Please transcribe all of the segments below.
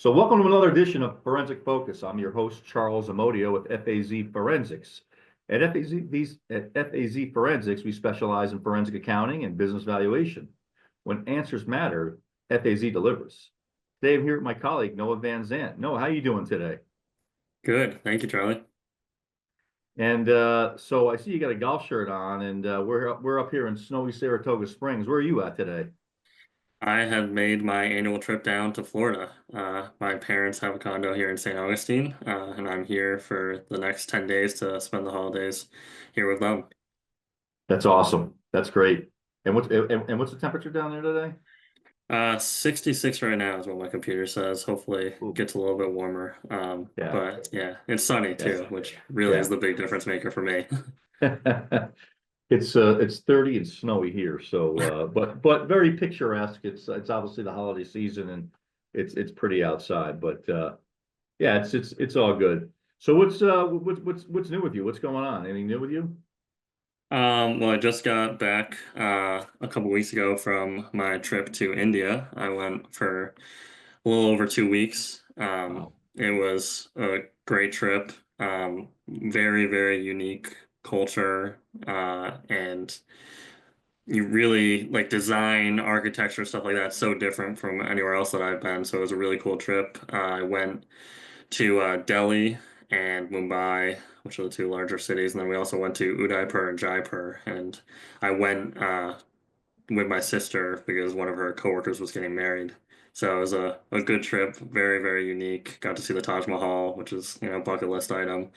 So welcome to another edition of Forensic Focus. I'm your host, Charles Amodio with FAZ Forensics. At FAZ Forensics, we specialize in forensic accounting and business valuation. When answers matter, FAZ delivers. Today I'm here with my colleague, Noah Van Zandt. Noah, how are you doing today? Good. Thank you, Charlie. And so I see you got a golf shirt on, and we're up here in snowy Saratoga Springs. Where are you at today? I have made my annual trip down to Florida. My parents have a condo here in St. Augustine, and I'm here for the next 10 days to spend the holidays here with them. That's awesome. That's great. And what's the temperature down there today? 66 right now is what my computer says. Hopefully it Ooh, gets a little bit warmer. yeah, But yeah, it's sunny yes, too, which really is yeah. the big difference maker for me. It's 30 and snowy here, so but very picturesque. It's obviously the holiday season and it's pretty outside, but yeah, it's all good. So what's new with you? What's going on? Anything new with you? Well, I just got back a couple weeks ago from my trip to India. I went for a little over 2 weeks. Wow. It was a great trip. Very, very unique culture, and you really like design, architecture, stuff like that. So different from anywhere else that I've been. So it was a really cool trip. I went to Delhi and Mumbai, which are the two larger cities, and then we also went to Udaipur and Jaipur. And I went with my sister because one of her coworkers was getting married. So it was a good trip, very, very unique. Got to see the Taj Mahal, which is, bucket list item.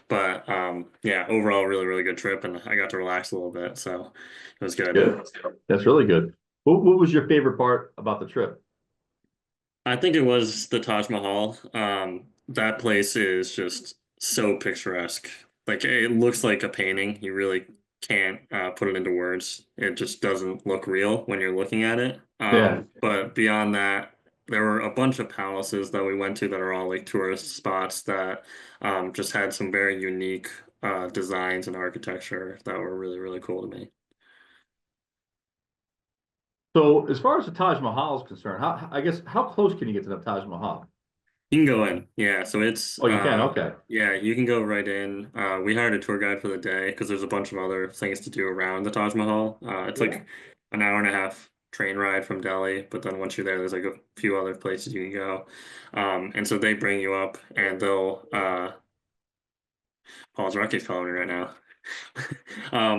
But yeah, overall, really, really good trip, and I got to relax a little bit, so it was good. Good. That's really good. What was your favorite part about the trip? I think it was the Taj Mahal. That place is just so picturesque. Like it looks like a painting. You really can't put it into words. It just doesn't look real when you're looking at it. Yeah. But beyond that, there were a bunch of palaces that we went to that are all like tourist spots that just had some very unique designs and architecture that were really, really cool to me. So as far as the Taj Mahal is concerned, I guess how close can you get to the Taj Mahal? You can go in. Yeah, so it's Oh, you can. Okay. yeah, you can go right in. We hired a tour guide for the day because there's a bunch of other things to do around the Taj Mahal. It's Yeah. like an hour and a half train ride from Delhi, but then once you're there, there's like a few other places you can go. And so they bring you up and they'll Paul's Rocky's calling me right now.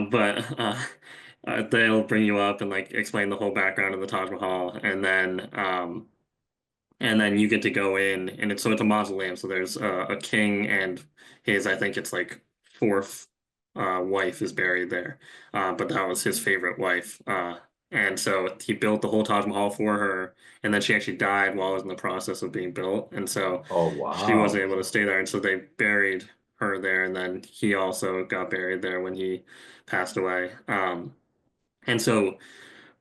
But they'll bring you up and like explain the whole background of the Taj Mahal, and then you get to go in, and it's a mausoleum. So there's a king and his, I think it's like fourth wife is buried there, but that was his favorite wife. And so he built the whole Taj Mahal for her, and then she actually died while it was in the process of being built, and so Oh, she wasn't wow. able to stay there, and so they buried her there, and then he also got buried there when he passed away. And so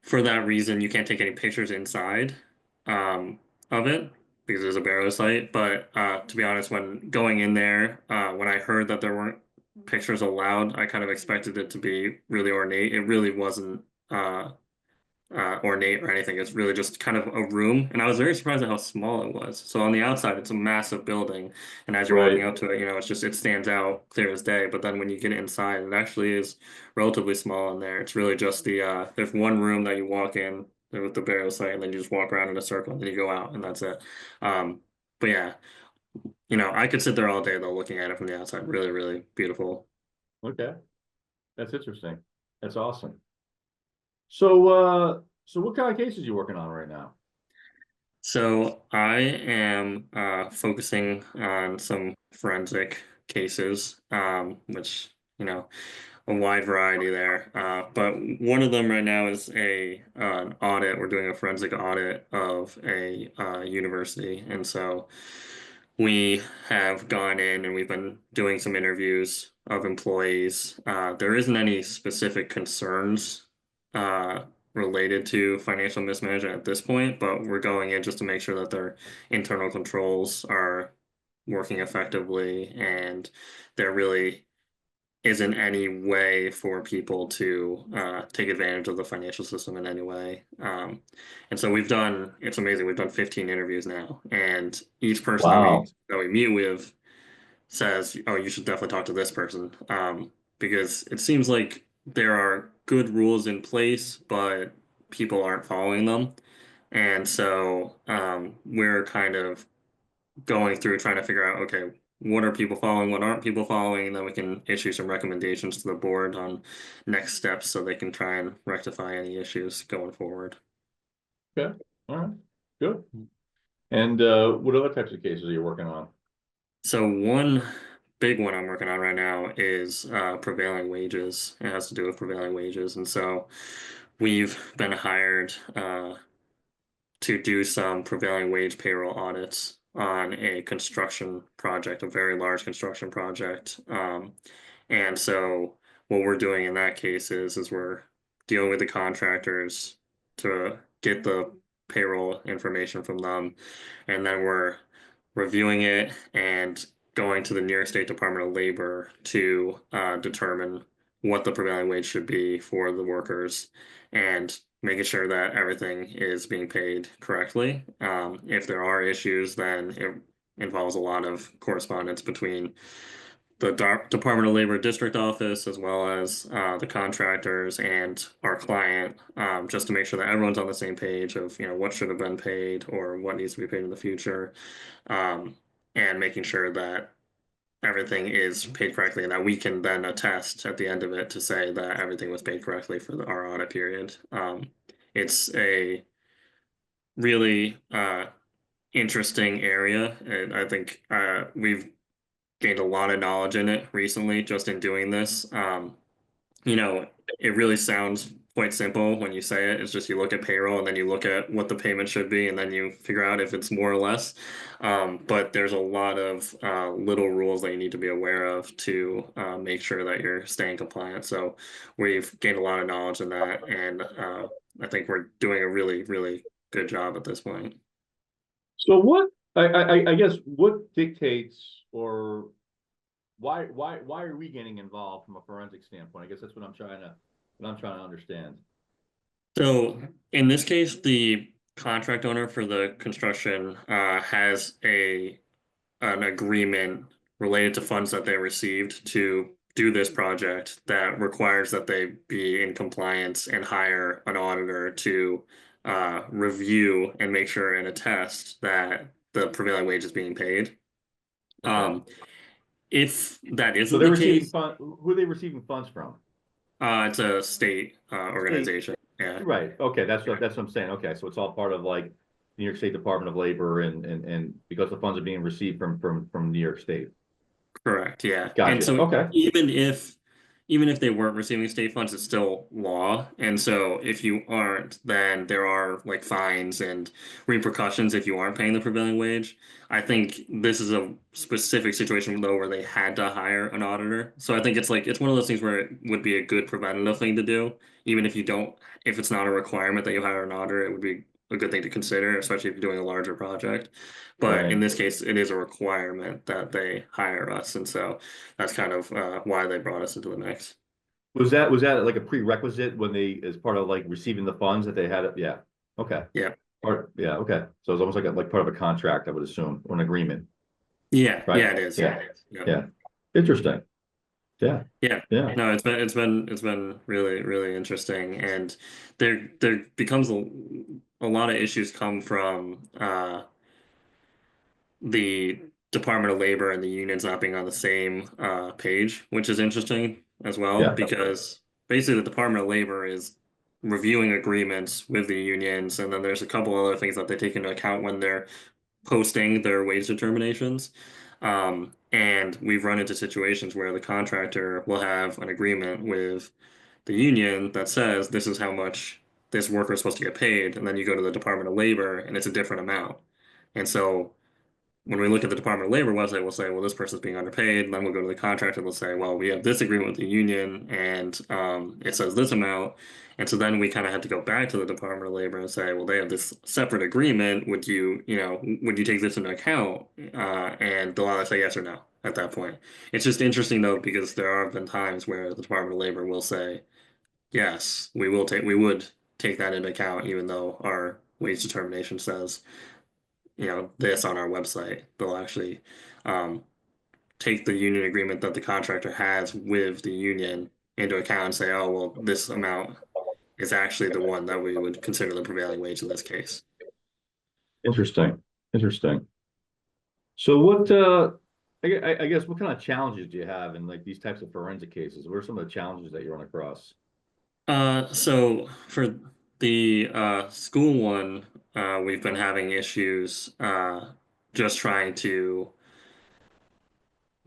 for that reason, you can't take any pictures inside of it because there's a burial site. But to be honest, when going in there, when I heard that there weren't pictures allowed, I kind of expected it to be really ornate. It really wasn't ornate or anything. It's really just kind of a room. And I was very surprised at how small it was. So on the outside, it's a massive building. And as you're walking Right. up to it, it stands out clear as day. But then when you get inside, it actually is relatively small in there. It's really just there's one room that you walk in with the burial site, and then you just walk around in a circle, and then you go out, and that's it. But yeah, I could sit there all day though, looking at it from the outside. Really, really beautiful. Okay. That's interesting. That's awesome. So what kind of cases you working on right now? So I am focusing on some forensic cases, which, a wide variety there. But one of them right now is an audit. We're doing a forensic audit of a university. And so we have gone in and we've been doing some interviews of employees. There isn't any specific concerns uh, related to financial mismanagement at this point, but we're going in just to make sure that their internal controls are working effectively and they're really isn't any way for people to take advantage of the financial system in any way. And so it's amazing. We've done 15 interviews now, and each person Wow. that we meet with says, "Oh, you should definitely talk to this person," because it seems like there are good rules in place, but people aren't following them. And so we're kind of going through trying to figure out, okay, what are people following, what aren't people following, and then we can issue some recommendations to the board on next steps so they can try and rectify any issues going forward. Okay. All right. Good. And what other types of cases are you working on? So one big one I'm working on right now is prevailing wages. It has to do with prevailing wages, and so we've been hired to do some prevailing wage payroll audits on a construction project, a very large construction project. And so what we're doing in that case is we're dealing with the contractors to get the payroll information from them, and then we're reviewing it and going to the New York State Department of Labor to determine what the prevailing wage should be for the workers and making sure that everything is being paid correctly. If there are issues, then it involves a lot of correspondence between the Department of Labor district office as well as the contractors and our client, just to make sure that everyone's on the same page of what should have been paid or what needs to be paid in the future, um, and making sure that everything is paid correctly and that we can then attest at the end of it to say that everything was paid correctly for our audit period. It's a really interesting area, and I think we've gained a lot of knowledge in it recently just in doing this. You know, it really sounds quite simple when you say it. It's just you look at payroll and then you look at what the payment should be and then you figure out if it's more or less. But there's a lot of little rules that you need to be aware of to make sure that you're staying compliant. So we've gained a lot of knowledge in that, and I think we're doing a really, really good job at this point. So what, I guess, what dictates or why are we getting involved from a forensic standpoint? I guess that's what I'm trying to understand. So in this case, the contract owner for the construction has an agreement related to funds that they received to do this project that requires that they be in compliance and hire an auditor to review and make sure and attest that the prevailing wage is being paid. Okay. Um, if that So isn't they're the receiving case, fund, who are they receiving funds from? it's a state State, organization. Yeah, right. Okay, that's what I'm saying. Okay, so it's all part of like New York State Department of Labor and because the funds are being received from New York State. correct. Yeah. And Gotcha. so Okay. even if even if they weren't receiving state funds, it's still law. And so if you aren't, then there are like fines and repercussions if you aren't paying the prevailing wage. I think this is a specific situation though where they had to hire an auditor. So I think it's one of those things where it would be a good preventative thing to do, even if you don't, if it's not a requirement that you hire an auditor, it would be a good thing to consider, especially if you're doing a larger project. But in Right. this case, it is a requirement that they hire us, and so that's kind of why they brought us into the mix. Was that like a prerequisite when they, as part of like receiving the funds that they had it? Yeah. Okay. Yeah, Yeah. Okay. So it's almost like part of a contract, I would assume, or an agreement, yeah, right? yeah. It is. Yeah, Yeah. it is. Yeah, Yeah. Interesting. Yeah. yeah. Yeah. No, it's been really really interesting, and there becomes a lot of issues come from the Department of Labor and the unions not being on the same page, which is interesting as well, Yeah. because basically the Department of Labor is reviewing agreements with the unions, and then there's a couple other things that they take into account when they're posting their wage determinations. And we've run into situations where the contractor will have an agreement with the union that says this is how much this worker is supposed to get paid, and then you go to the Department of Labor and it's a different amount. And so when we look at the Department of Labor website, we'll say, well, this person's being underpaid. And then we'll go to the contractor and we'll say, well, we have this agreement with the union and it says this amount. And so then we kind of have to go back to the Department of Labor and say, well, they have this separate agreement. Would you take this into account? And they'll either say yes or no. at that point. It's just interesting though, because there have been times where the Department of Labor will say, yes, we would take that into account, even though our wage determination says, this on our website. They'll actually um, take the union agreement that the contractor has with the union into account and say, oh, well, this amount is actually the one that we would consider the prevailing wage in this case. Interesting. Interesting. So I guess what kind of challenges do you have in like these types of forensic cases? What are some of the challenges that you run across? So for the school one, we've been having issues just trying to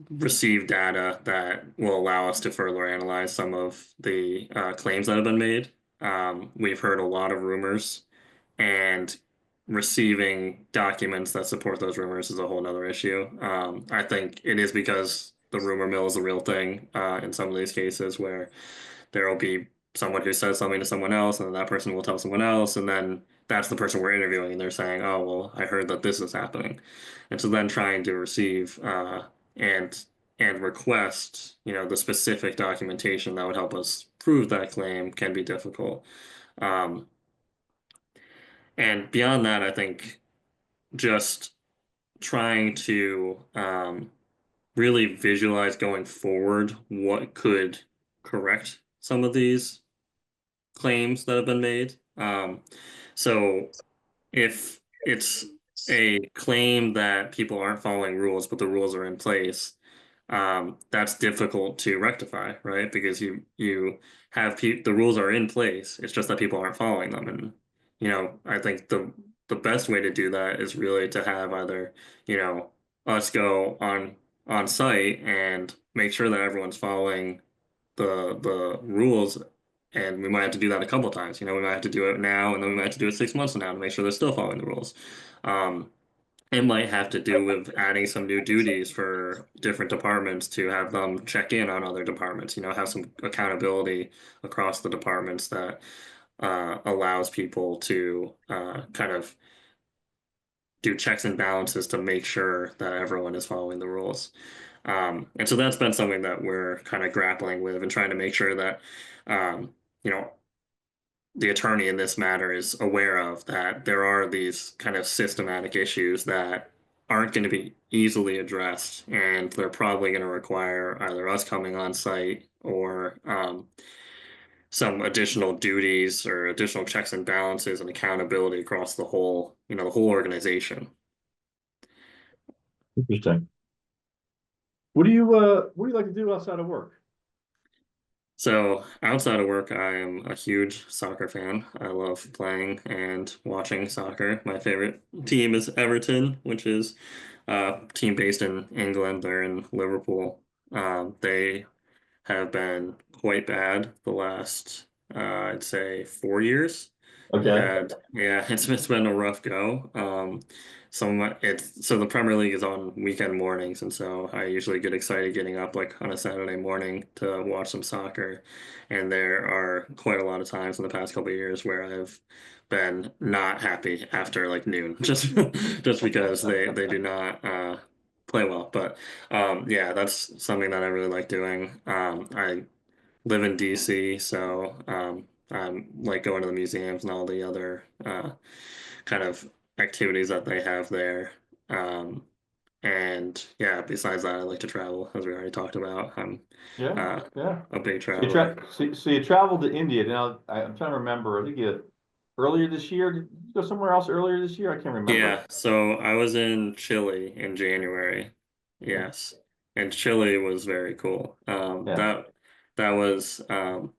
receive data that will allow us to further analyze some of the claims that have been made. We've heard a lot of rumors, and receiving documents that support those rumors is a whole nother issue. I think it is because the rumor mill is a real thing in some of these cases where there will be someone who says something to someone else, and then that person will tell someone else, and then that's the person we're interviewing, and they're saying, "Oh, well, I heard that this is happening," and so then trying to receive and and request, the specific documentation that would help us prove that claim can be difficult. Um, and beyond that, I think just trying to really visualize going forward what could correct some of these claims that have been made. So if it's a claim that people aren't following rules, but the rules are in place, that's difficult to rectify, right? Because you have the rules are in place. It's just that people aren't following them, and I think the best way to do that is really to have either us go on site and make sure that everyone's following the rules, and we might have to do that a couple times. We might have to do it now, and then we might have to do it 6 months from now to make sure they're still following the rules. Um, it might have to do with adding some new duties for different departments to have them check in on other departments, have some accountability across the departments that allows people to kind of do checks and balances to make sure that everyone is following the rules. And so that's been something that we're kind of grappling with and trying to make sure that, um, you know, the attorney in this matter is aware of that there are these kind of systematic issues that aren't going to be easily addressed, and they're probably going to require either us coming on site or some additional duties or additional checks and balances and accountability across the whole organization. Interesting. What do you like to do outside of work? So outside of work, I am a huge soccer fan. I love playing and watching soccer. My favorite team is Everton, which is a team based in England. They're in Liverpool. They have been quite bad the last, I'd say, 4 years. They've Okay. had, yeah, it's been a rough go. So the Premier League is on weekend mornings, and so I usually get excited getting up like on a Saturday morning to watch some soccer. And there are quite a lot of times in the past couple of years where I've been not happy after like noon, just because they do not play well. But yeah, that's something that I really like doing. I live in DC, so I'm like going to the museums and all the other kind of activities that they have there. Um, and yeah, besides that, I like to travel, as we already talked about. I'm Yeah, uh, yeah. a big So you traveler. so you traveled to India. Now I'm trying to remember. I think you earlier this year. Did you go somewhere else earlier this year? I can't remember. Yeah, so I was in Chile in January. Okay. Yes. And Chile was very cool. Yeah. That was a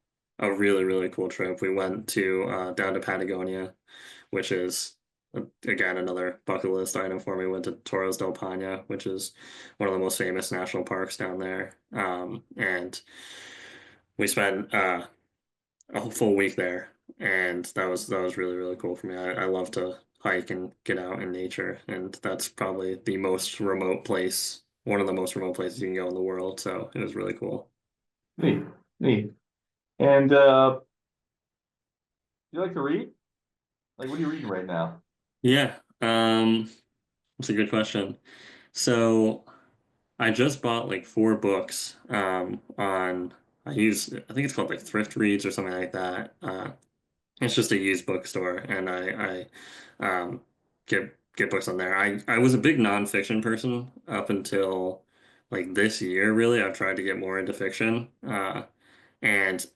really, really cool trip. We went to down to Patagonia, which is again another bucket list item for me. Went to Torres del Paine, which is one of the most famous national parks down there. And we spent a full week there, and that was really really cool for me. I love to hike and get out in nature, and that's probably the most remote place, one of the most remote places you can go in the world. So it was really cool. Neat. Neat. And you like to read? Like, what are you reading right now? Yeah, that's a good question. So I just bought like 4 books on I think it's called like Thrift Reads or something like that. It's just a used bookstore, and I get books on there. I was a big nonfiction person up until like this year, really. I've tried to get more into fiction, and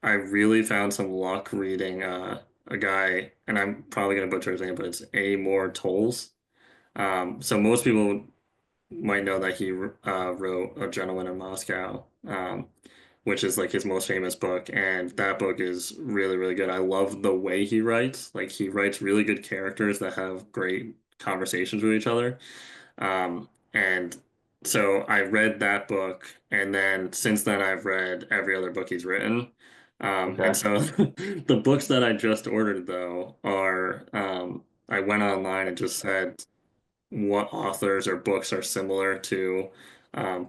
I really found some luck reading a guy, and I'm probably gonna butcher his name, but it's A. More Tolls. So most people might know that he wrote A Gentleman in Moscow, which is like his most famous book. And that book is really, really good. I love the way he writes. Like he writes really good characters that have great conversations with each other. And so I read that book, and then since then I've read every other book he's written. And Okay. so the books that I just ordered though are I went online and just said what authors or books are similar to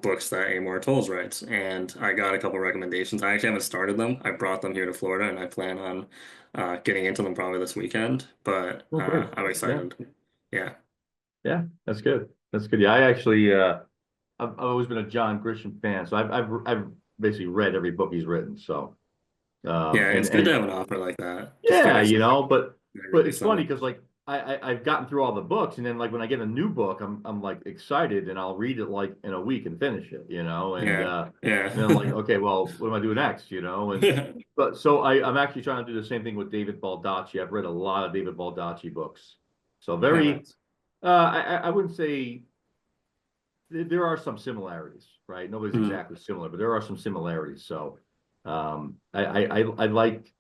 books that Amor Tolls writes. And I got a couple recommendations. I actually haven't started them. I brought them here to Florida and I plan on getting into them probably this weekend, but Oh, great. I'm Yeah. excited. Yeah. Yeah. That's good. That's good. Yeah. I actually, I've always been a John Grisham fan, so I've basically read every book he's written. So, Yeah, it's good to and have an offer like that. Just give yeah, me something that but really it's funny sold. because like I've gotten through all the books, and then like when I get a new book, I'm like excited, and I'll read it like in a week and finish it, Yeah. and then I'm like, Yeah. okay, well, what do I do next, and but so I'm actually trying to do the same thing with David Baldacci. I've read a lot of David Baldacci books, so Oh, very nice. I wouldn't say there are some similarities, right? Nobody's Mm, exactly similar, but there are some similarities. So I like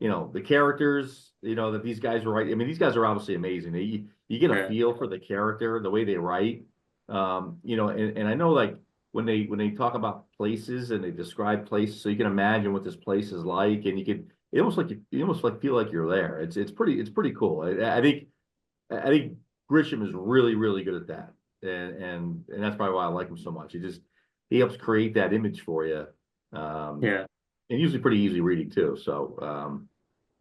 the characters, that these guys are right. I mean, these guys are obviously amazing. You get a yeah. feel for the character, the way they write. And I know like when they talk about places and they describe places, so you can imagine what this place is like, and it almost like you almost like feel like you're there. It's pretty cool. I think Grisham is really, really good at that. And that's probably why I like him so much. He helps create that image for you. Um, Yeah. and usually pretty easy reading too. So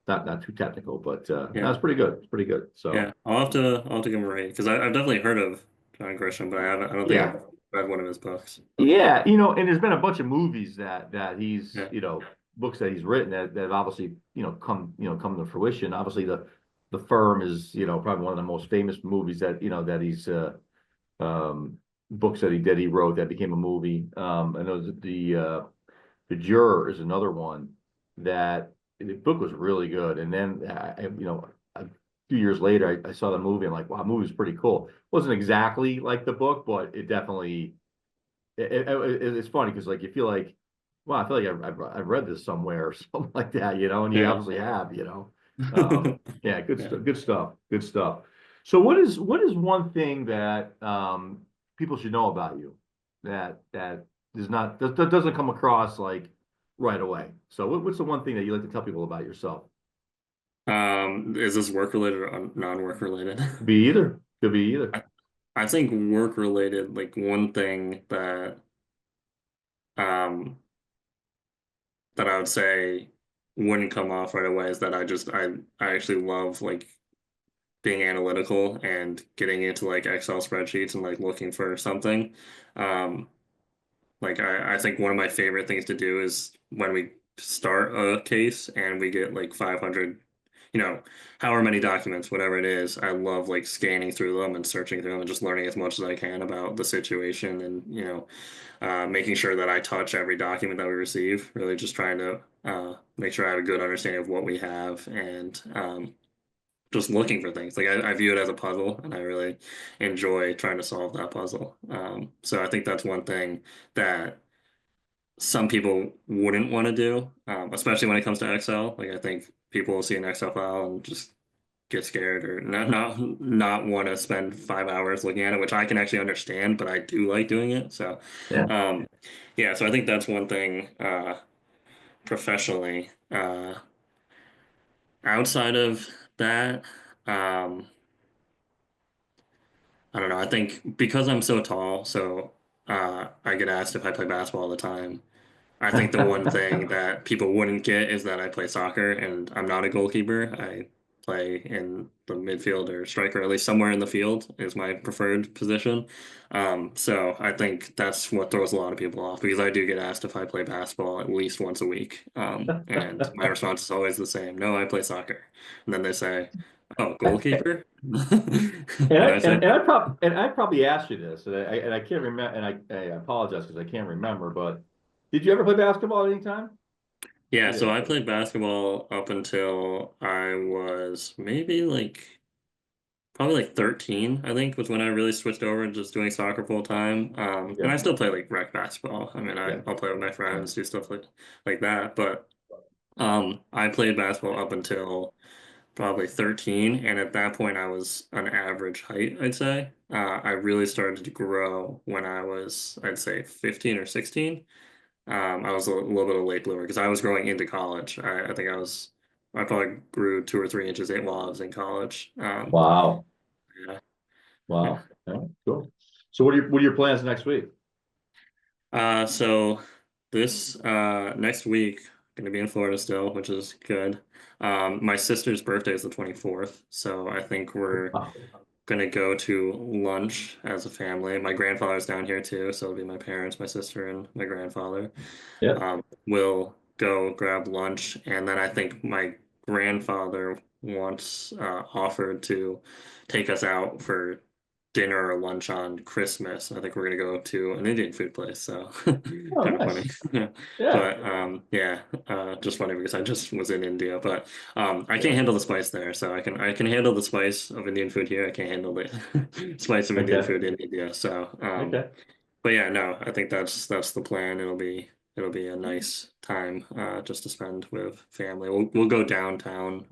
not too technical, but no, Yeah. it's pretty good. It's pretty good. Yeah. So I'll have to give him a read because I've definitely heard of John Grisham, but I don't think yeah. I've read one of his books. Yeah, and there's been a bunch of movies that he's, Yeah. books that he's written that have obviously, come to fruition. Obviously the Firm is, probably one of the most famous movies that he's books that he wrote that became a movie. I know that the Juror is another one that the book was really good. And then a few years later I saw the movie and like, wow, the movie was pretty cool. It wasn't exactly like the book, but it definitely it's funny because like you feel like, wow, I feel like I've read this somewhere or something like that, and you Yeah. obviously yeah, Yeah. good stuff, good stuff. So what is one thing that people should know about you that that doesn't come across like right away? So what's the one thing that you like to tell people about yourself? Is this work related or non-work related? Could be either. Could be either. I, I think work related, like one thing um that I would say wouldn't come off right away is that I actually love like being analytical and getting into like Excel spreadsheets and like looking for something. Um, like I think one of my favorite things to do is when we start a case and we get like 500, you know, however many documents, whatever it is, I love like scanning through them and searching through them and just learning as much as I can about the situation and, making sure that I touch every document that we receive, really just trying to make sure I have a good understanding of what we have and just looking for things. Like I view it as a puzzle, and I really enjoy trying to solve that puzzle. So I think that's one thing that some people wouldn't want to do, especially when it comes to Excel. Like I think people will see an Excel file and just get scared or not want to spend 5 hours looking at it, which I can actually understand, but I do like doing it. So, Yeah. um, yeah. So I think that's one thing professionally. Outside of that. Um, I don't know. I think because I'm so tall, so I get asked if I play basketball all the time. I think the one thing that people wouldn't get is that I play soccer and I'm not a goalkeeper. play in the midfield or striker, at least somewhere in the field is my preferred position. So I think that's what throws a lot of people off because I do get asked if I play basketball at least once a week. And my response is always the same. No, I play soccer. And then they say, oh, goalkeeper? And And I say, I probably asked you this, and I can't remember, and I apologize because I can't remember, but did you ever play basketball at any time? yeah, so Yeah. I played basketball up until I was maybe like probably like 13, I think, was when I really switched over and just doing soccer full time. And Yeah. I still play like rec basketball. I mean, Yeah. I'll play with my Yeah. friends, do stuff like that. But I played basketball up until probably 13, and at that point I was an average height, I'd say. I really started to grow when I was, I'd say, 15 or 16. I was a little bit of a late bloomer because I was growing into college. I think I probably grew 2 or 3 inches while I was in college. Wow. Yeah. Yeah. Wow. Yeah, cool. So what are your plans next week? So this next week gonna be in Florida still, which is good. My sister's birthday is the 24th, so I think we're Wow. gonna go to lunch as a family. My grandfather's down here too, so it'll be my parents, my sister, and my grandfather. Yeah. We'll go grab lunch, and then I think my grandfather wants offered to take us out for dinner or lunch on Christmas. I think we're gonna go to an Indian food place, so Oh, kind of funny. nice. Yeah. But yeah, just funny because I just was in India, but I can't Yeah. handle the spice there, so I can handle the spice of Indian food here. I can't handle the spice of Indian Okay. food in India. So Okay. but yeah, no, I think that's the plan. It'll be a nice time just to spend with family. We'll go downtown,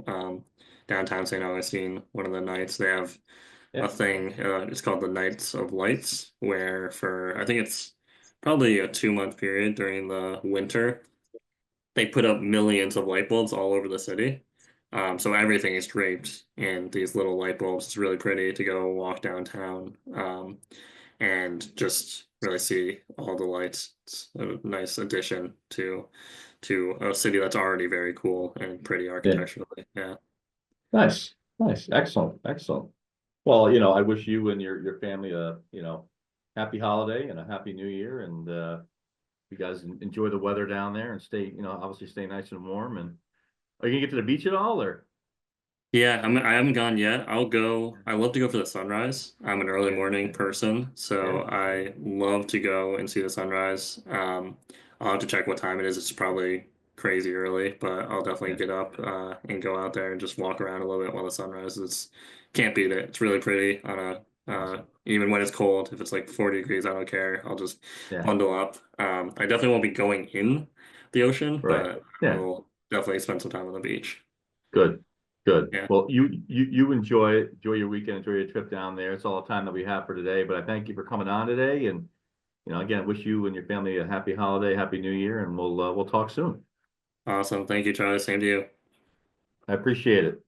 downtown St. Augustine one of the nights. They have Yeah. a thing, it's called the Nights of Lights, where for I think it's probably a 2 month period during the winter, they put up millions of light bulbs all over the city. So everything is draped in these little light bulbs. It's really pretty to go walk downtown. And just really see all the lights. It's a nice addition to a city that's already very cool and pretty Yeah. architecturally. Yeah. Nice. Nice. Excellent. Excellent. Well, I wish you and your family a, happy holiday and a happy new year. And you guys enjoy the weather down there and stay, obviously stay nice and warm. And are you gonna get to the beach at all or? Yeah, I haven't gone yet. I'll go. I love to go for the sunrise. I'm an early Yeah. morning person, so Yeah. I love to go and see the sunrise. I'll have to check what time it is. It's probably crazy early, but I'll definitely Yeah. get up and go out there and just walk around a little bit while the sun rises. Can't beat it. It's really pretty on Awesome. even when it's cold. If it's like 40 degrees, I don't care. I'll just Yeah. bundle up. I definitely won't be going in the ocean, Right. but I Yeah. will definitely spend some time on the beach. Good. Good. Yeah. Well, you enjoy it. Enjoy your weekend. Enjoy your trip down there. It's all the time that we have for today. But I thank you for coming on today. And again, wish you and your family a happy holiday, happy New Year, and we'll talk soon. Awesome. Thank you, Charlie. Same to you. I appreciate it.